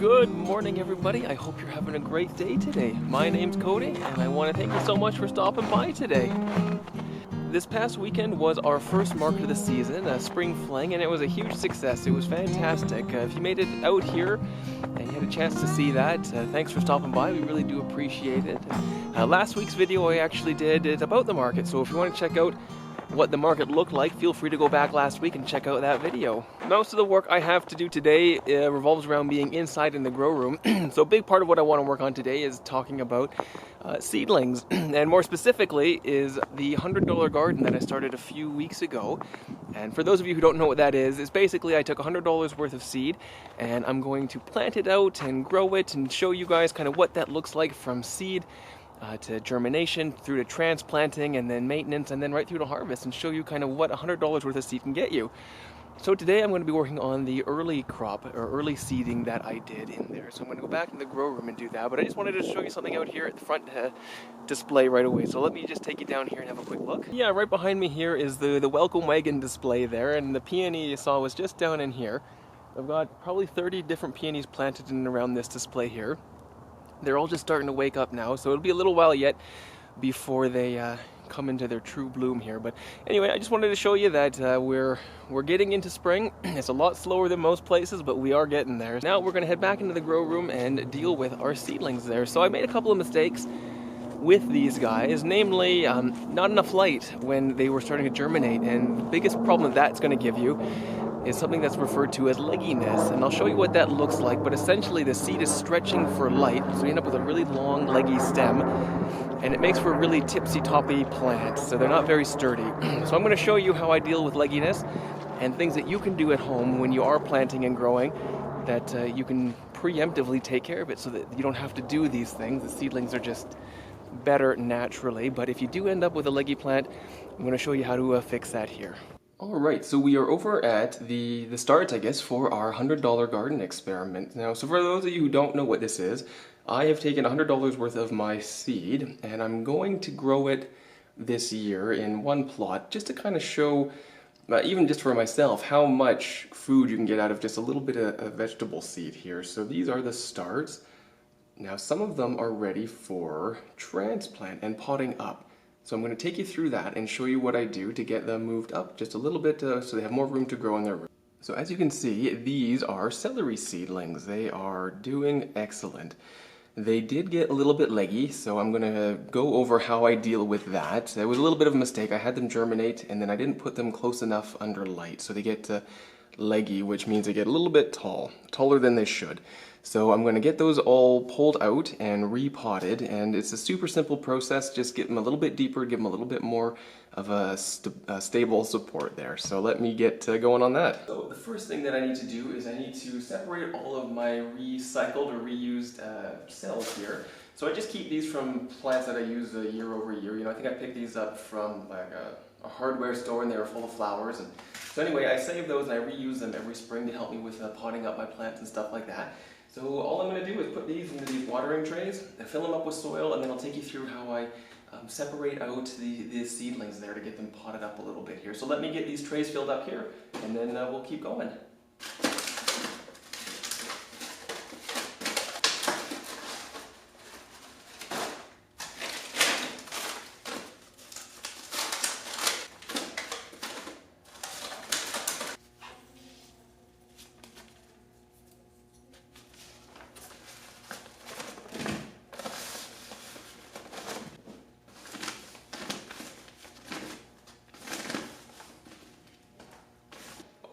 Good morning, everybody. I hope you're having a great day today. My name's Cody, and I want to thank you so much for stopping by today. This past weekend was our first market of the season, a spring fling, and it was a huge success. It was fantastic. If you made it out here and you had a chance to see that, thanks for stopping by. We really do appreciate it. Last week's video I actually did is about the market, so if you want to check out what the market looked like, feel free to go back last week and check out that video. Most of the work I have to do today revolves around being inside in the grow room. So a big part of what I want to work on today is talking about seedlings, and more specifically is the $100 garden that I started a few weeks ago. And for those of you who don't know what that is, it's basically I took $100 worth of seed and I'm going to plant it out and grow it and show you guys kind of what that looks like from seed to germination, through to transplanting, and then maintenance, and then right through to harvest, and show you kind of what $100 worth of seed can get you. So today I'm going to be working on the early crop, or early seeding that I did in there. So I'm going to go back in the grow room and do that, but I just wanted to show you something out here at the front display right away. So let me just take you down here and have a quick look. Yeah, right behind me here is the welcome wagon display there, and the peony you saw was just down in here. I've got probably 30 different peonies planted in and around this display here. They're all just starting to wake up now, so it'll be a little while yet before they come into their true bloom here. But anyway, I just wanted to show you that we're getting into spring. It's a lot slower than most places, but we are getting there. Now we're going to head back into the grow room and deal with our seedlings there. So I made a couple of mistakes with these guys, namely not enough light when they were starting to germinate, and the biggest problem that's going to give you is something that's referred to as legginess, and I'll show you what that looks like. But essentially the seed is stretching for light, so you end up with a really long leggy stem, and it makes for a really tipsy-toppy plant, so they're not very sturdy. So I'm going to show you how I deal with legginess and things that you can do at home when you are planting and growing, that you can preemptively take care of it so that you don't have to do these things. The seedlings are just better naturally, but if you do end up with a leggy plant, I'm going to show you how to fix that here. Alright, so we are over at the start, I guess, for our $100 garden experiment. Now, so for those of you who don't know what this is, I have taken $100 worth of my seed, and I'm going to grow it this year in one plot, just to kind of show, even just for myself, how much food you can get out of just a little bit of vegetable seed here. So these are the starts. Now, some of them are ready for transplant and potting up. So I'm going to take you through that and show you what I do to get them moved up just a little bit so they have more room to grow in their root. So as you can see, these are celery seedlings. They are doing excellent. They did get a little bit leggy, so I'm going to go over how I deal with that. It was a little bit of a mistake. I had them germinate and then I didn't put them close enough under light. So they get leggy, which means they get a little bit taller than they should. So I'm going to get those all pulled out and repotted, and it's a super simple process. Just get them a little bit deeper, give them a little bit more of a stable support there. So let me get going on that. So the first thing that I need to do is I need to separate all of my recycled or reused cells here. So I just keep these from plants that I use year over year. You know, I think I picked these up from like a hardware store, and they were full of flowers. And so anyway, I save those and I reuse them every spring to help me with potting up my plants and stuff like that. So all I'm going to do is put these into these watering trays and fill them up with soil, and then I'll take you through how I separate out the seedlings there to get them potted up a little bit here. So let me get these trays filled up here, and then we'll keep going.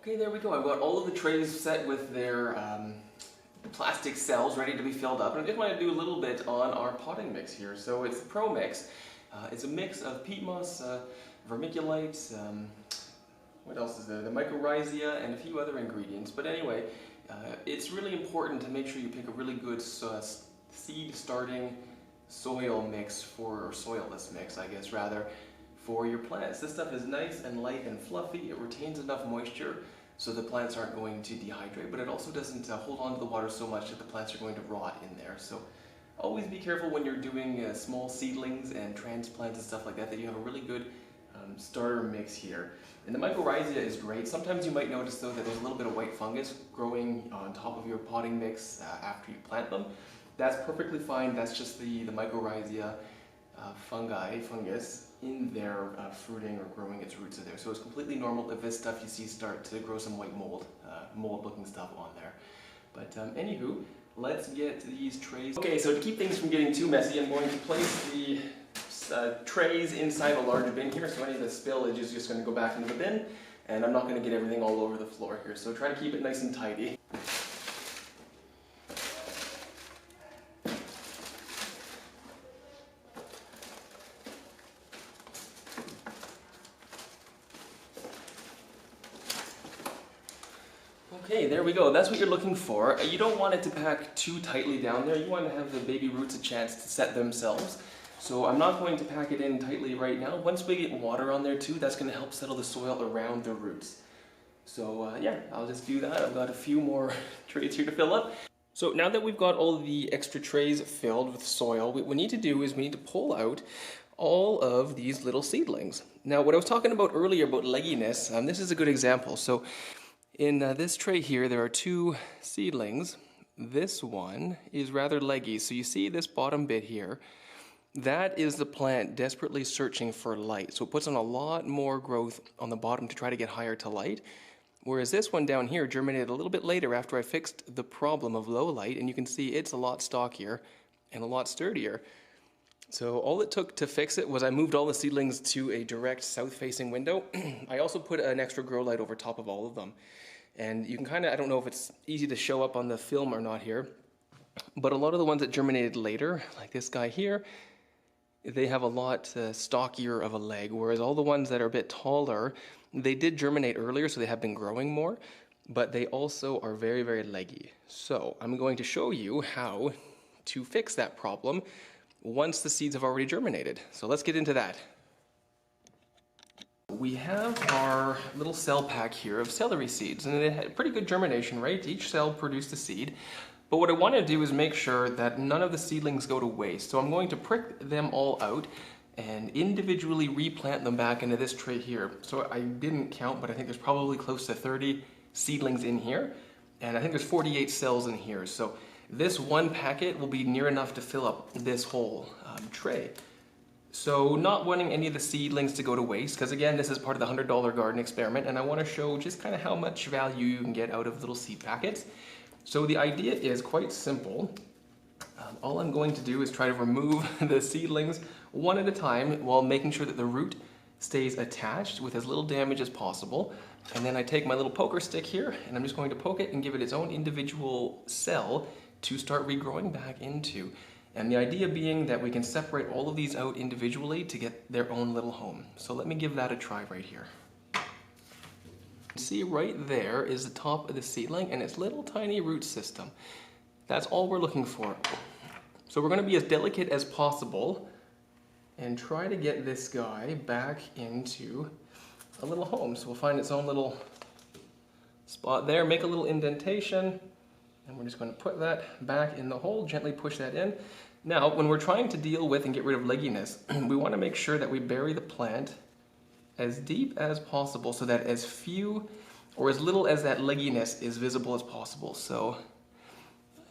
Okay, there we go. I've got all of the trays set with their plastic cells ready to be filled up. And I just want to do a little bit on our potting mix here. So it's the Pro Mix. It's a mix of peat moss, vermiculite, what else is there? The mycorrhizia, and a few other ingredients. But anyway, it's really important to make sure you pick a really good seed starting soil mix or soilless mix, I guess, rather, for your plants. This stuff is nice and light and fluffy. It retains enough moisture so the plants aren't going to dehydrate, but it also doesn't hold on to the water so much that the plants are going to rot in there. So always be careful when you're doing small seedlings and transplants and stuff like that, that you have a really good starter mix here. And the mycorrhiza is great. Sometimes you might notice though that there's a little bit of white fungus growing on top of your potting mix after you plant them. That's perfectly fine. That's just the mycorrhiza fungus in there fruiting or growing its roots in there. So it's completely normal if this stuff you see start to grow some white mold, mold-looking stuff on there. But anywho, let's get these trays. Okay, so to keep things from getting too messy, I'm going to place the trays inside a large bin here. So any of the spillage is just going to go back into the bin, and I'm not going to get everything all over the floor here. So try to keep it nice and tidy. Okay, there we go. That's what you're looking for. You don't want it to pack too tightly down there. You want to have the baby roots a chance to set themselves. So I'm not going to pack it in tightly right now. Once we get water on there too, that's going to help settle the soil around the roots. So yeah, I'll just do that. I've got a few more trays here to fill up. So now that we've got all the extra trays filled with soil, what we need to do is we need to pull out all of these little seedlings. Now what I was talking about earlier about legginess, this is a good example. So in this tray here, there are two seedlings. This one is rather leggy. So you see this bottom bit here, that is the plant desperately searching for light. So it puts on a lot more growth on the bottom to try to get higher to light. Whereas this one down here germinated a little bit later after I fixed the problem of low light, and you can see it's a lot stockier and a lot sturdier. So all it took to fix it was I moved all the seedlings to a direct south-facing window. I also put an extra grow light over top of all of them. And you can kind of, I don't know if it's easy to show up on the film or not here, but a lot of the ones that germinated later, like this guy here, they have a lot stockier of a leg, whereas all the ones that are a bit taller, they did germinate earlier, so they have been growing more, but they also are very, very leggy. So I'm going to show you how to fix that problem once the seeds have already germinated. So let's get into that. We have our little cell pack here of celery seeds, and it had pretty good germination rate. Each cell produced a seed. But what I want to do is make sure that none of the seedlings go to waste. So I'm going to prick them all out and individually replant them back into this tray here. So I didn't count, but I think there's probably close to 30 seedlings in here. And I think there's 48 cells in here. So this one packet will be near enough to fill up this whole tray. So not wanting any of the seedlings to go to waste, because again, this is part of the $100 garden experiment, and I want to show just kind of how much value you can get out of little seed packets. So the idea is quite simple. All I'm going to do is try to remove the seedlings one at a time while making sure that the root stays attached with as little damage as possible. And then I take my little poker stick here, and I'm just going to poke it and give it its own individual cell to start regrowing back into. And the idea being that we can separate all of these out individually to get their own little home. So let me give that a try right here. See right there is the top of the seedling and its little tiny root system. That's all we're looking for. So we're going to be as delicate as possible and try to get this guy back into a little home. So we'll find its own little spot there, make a little indentation, and we're just going to put that back in the hole, gently push that in. Now, when we're trying to deal with and get rid of legginess, we want to make sure that we bury the plant as deep as possible so that as few or as little as that legginess is visible as possible. So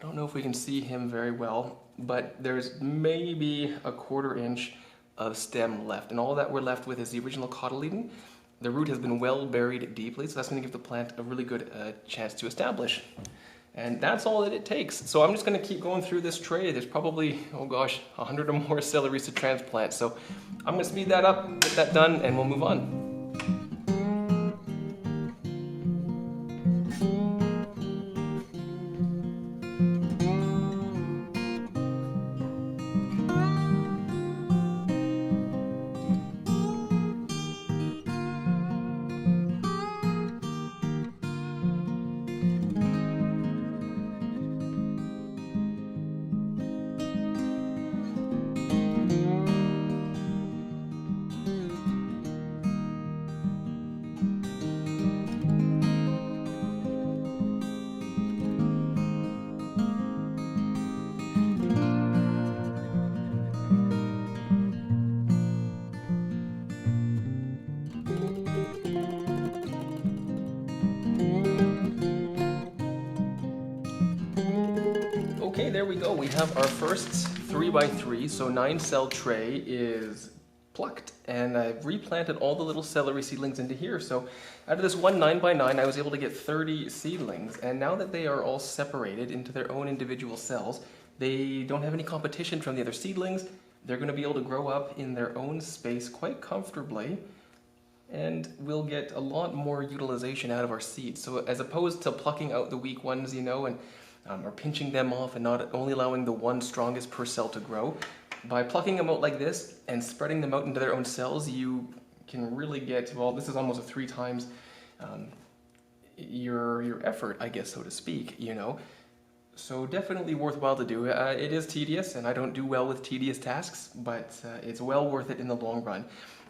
I don't know if we can see him very well, but there's maybe a 1/4 inch of stem left, and all that we're left with is the original cotyledon. The root has been well buried deeply, so that's going to give the plant a really good chance to establish. And that's all that it takes. So I'm just going to keep going through this tray. There's probably, oh gosh, 100 or more celeries to transplant. So I'm going to speed that up, get that done, and we'll move on. Okay, there we go. We have our first 3x3, so 9-cell tray is plucked, and I've replanted all the little celery seedlings into here. So out of this one 9x9, I was able to get 30 seedlings, and now that they are all separated into their own individual cells, they don't have any competition from the other seedlings. They're going to be able to grow up in their own space quite comfortably, and we'll get a lot more utilization out of our seeds. So as opposed to plucking out the weak ones, you know, and or pinching them off and not only allowing the one strongest per cell to grow, by plucking them out like this and spreading them out into their own cells, you can really get, well, this is almost 3 times your effort, I guess, so to speak, you know. So definitely worthwhile to do. It is tedious, and I don't do well with tedious tasks, but it's well worth it in the long run.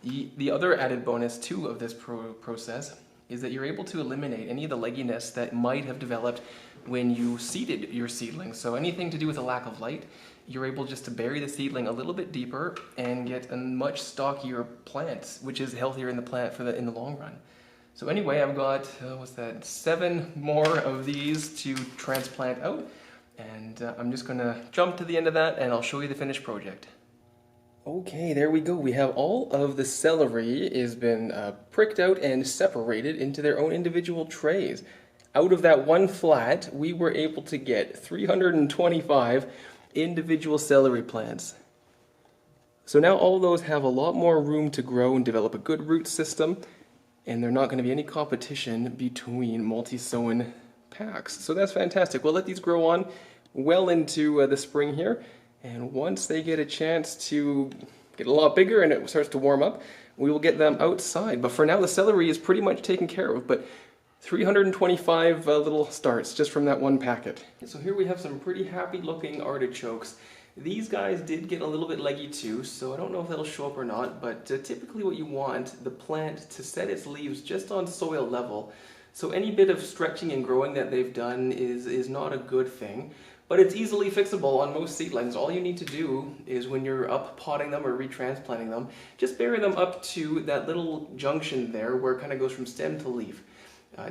The other added bonus, too, of this process is that you're able to eliminate any of the legginess that might have developed when you seeded your seedlings. So anything to do with a lack of light, you're able just to bury the seedling a little bit deeper and get a much stockier plant, which is healthier in the plant in the long run. So anyway, I've got, 7 more of these to transplant out, and I'm just gonna jump to the end of that and I'll show you the finished project. Okay, there we go. We have all of the celery has been pricked out and separated into their own individual trays. Out of that one flat, we were able to get 325 individual celery plants. So now all those have a lot more room to grow and develop a good root system, and there's not going to be any competition between multi-sown packs. So that's fantastic. We'll let these grow on well into the spring here, and once they get a chance to get a lot bigger and it starts to warm up, we will get them outside. But for now, the celery is pretty much taken care of. But 325 little starts just from that one packet. So here we have some pretty happy looking artichokes. These guys did get a little bit leggy too, so I don't know if that'll show up or not, but typically what you want the plant to set its leaves just on soil level. So any bit of stretching and growing that they've done is not a good thing, but it's easily fixable on most seedlings. All you need to do is when you're up potting them or retransplanting them, just bury them up to that little junction there where it kind of goes from stem to leaf.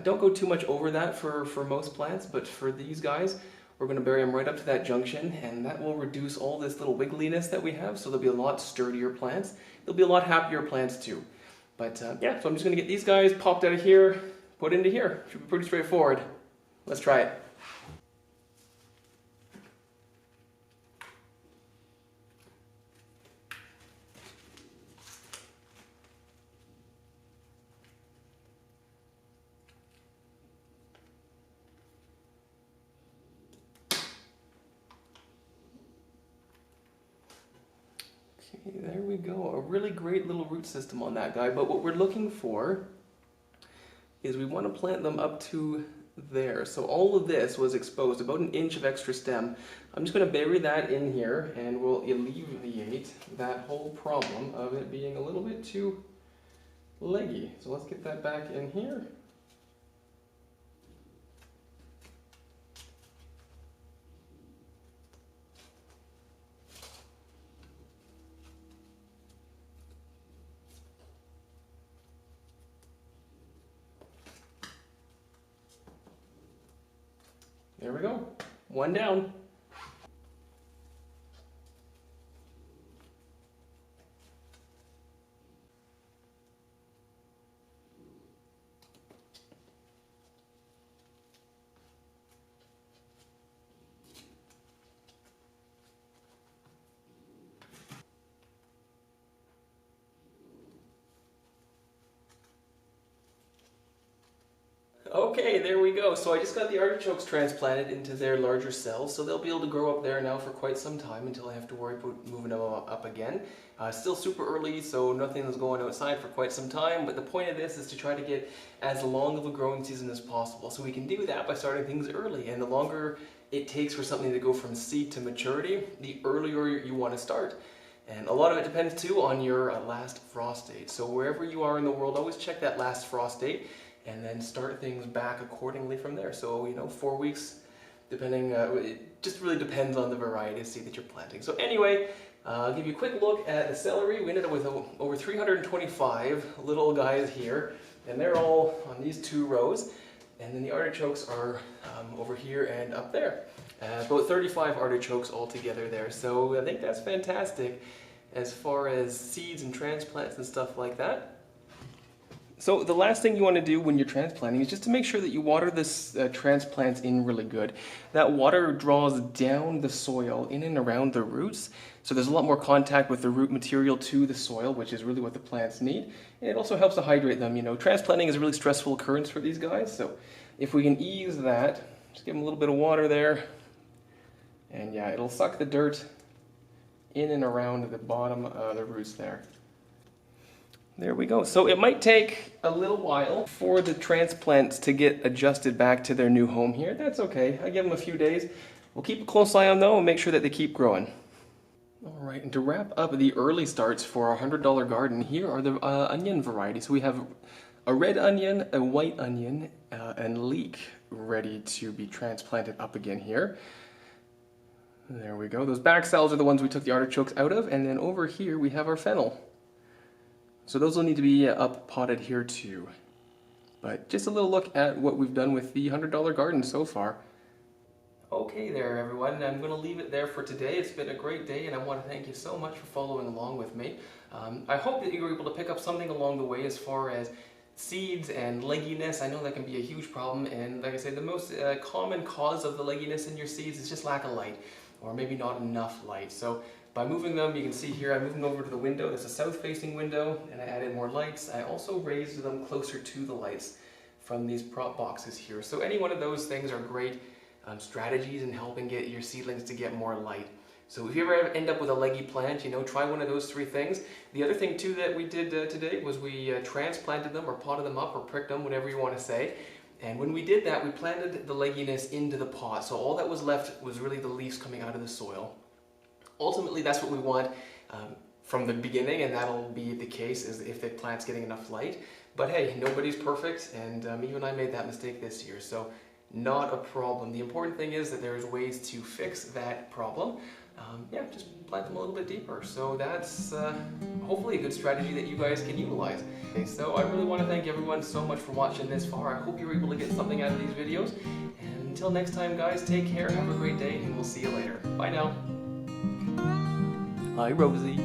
Don't go too much over that for most plants, but for these guys, we're going to bury them right up to that junction, and that will reduce all this little wiggliness that we have, so they'll be a lot sturdier plants. They'll be a lot happier plants too. But yeah, so I'm just going to get these guys popped out of here, put into here. Should be pretty straightforward. Let's try it. There we go, a really great little root system on that guy, but what we're looking for is we want to plant them up to there. So all of this was exposed, about 1 inch of extra stem. I'm just going to bury that in here and we'll alleviate that whole problem of it being a little bit too leggy. So let's get that back in here. There we go, 1 down. Okay, there we go. So I just got the artichokes transplanted into their larger cells, so they'll be able to grow up there now for quite some time until I have to worry about moving them up again. Still super early, so nothing is going outside for quite some time, but the point of this is to try to get as long of a growing season as possible. So we can do that by starting things early, and the longer it takes for something to go from seed to maturity, the earlier you want to start. And a lot of it depends too on your last frost date. So wherever you are in the world, always check that last frost date and then start things back accordingly from there. So, 4 weeks, depending, it just really depends on the variety of seed that you're planting. So anyway, I'll give you a quick look at the celery. We ended up with over 325 little guys here, and they're all on these 2 rows. And then the artichokes are over here and up there. About 35 artichokes altogether there, so I think that's fantastic as far as seeds and transplants and stuff like that. So the last thing you want to do when you're transplanting is just to make sure that you water this transplants in really good. That water draws down the soil in and around the roots, so there's a lot more contact with the root material to the soil, which is really what the plants need. And it also helps to hydrate them. You know, transplanting is a really stressful occurrence for these guys, so if we can ease that, just give them a little bit of water there, and yeah, it'll suck the dirt in and around the bottom of the roots there. There we go. So it might take a little while for the transplants to get adjusted back to their new home here. That's okay. I give them a few days. We'll keep a close eye on them and make sure that they keep growing. All right, and to wrap up the early starts for our $100 garden, here are the onion varieties. We have a red onion, a white onion, and leek ready to be transplanted up again here. There we go. Those back cells are the ones we took the artichokes out of, and then over here we have our fennel. So those will need to be up potted here too. But just a little look at what we've done with the $100 garden so far. Okay there everyone, I'm going to leave it there for today. It's been a great day and I want to thank you so much for following along with me. I hope that you were able to pick up something along the way as far as seeds and legginess. I know that can be a huge problem, and like I said, the most common cause of the legginess in your seeds is just lack of light, or maybe not enough light. So by moving them, you can see here, I'm moving over to the window. There's a south-facing window, and I added more lights. I also raised them closer to the lights from these prop boxes here. So any one of those things are great strategies in helping get your seedlings to get more light. So if you ever end up with a leggy plant, you know, try one of those three things. The other thing too that we did today was we transplanted them or potted them up or pricked them, whatever you want to say. And when we did that, we planted the legginess into the pot. So all that was left was really the leaves coming out of the soil. Ultimately, that's what we want from the beginning, and that'll be the case is if the plant's getting enough light. But hey, nobody's perfect, and even I made that mistake this year, so not a problem. The important thing is that there's ways to fix that problem. Yeah, just plant them a little bit deeper. So that's hopefully a good strategy that you guys can utilize. Okay, so I really want to thank everyone so much for watching this far. I hope you were able to get something out of these videos. And until next time, guys, take care, have a great day, and we'll see you later. Bye now. Hi, Rosie.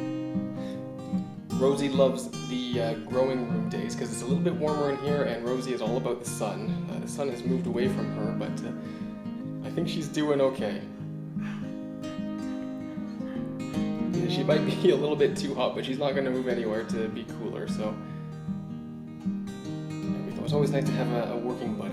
Rosie loves the growing room days because it's a little bit warmer in here, and Rosie is all about the sun. The sun has moved away from her, but I think she's doing okay. Yeah, she might be a little bit too hot, but she's not going to move anywhere to be cooler, so it's always nice to have a working buddy.